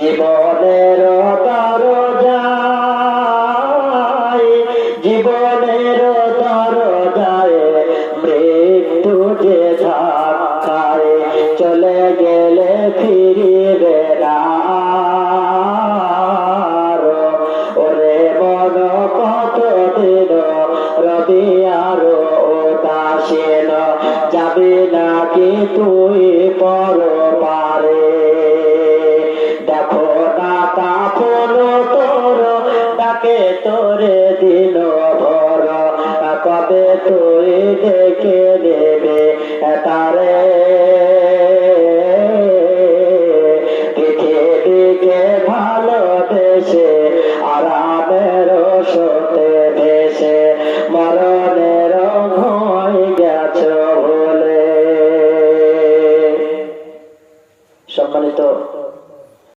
জীবনের দরজায়, জীবনের দরজায় মৃত্যু যে ধাক্কায় চলে গেলে ফিরিবে না। ওরে মন কতদিন রবি আরো উদাসীন, যাবি নাকি তুই পরপারে? দেখো না কাফন তোর ডাকে তোরে দিন ভর, কবে তুই ডেকে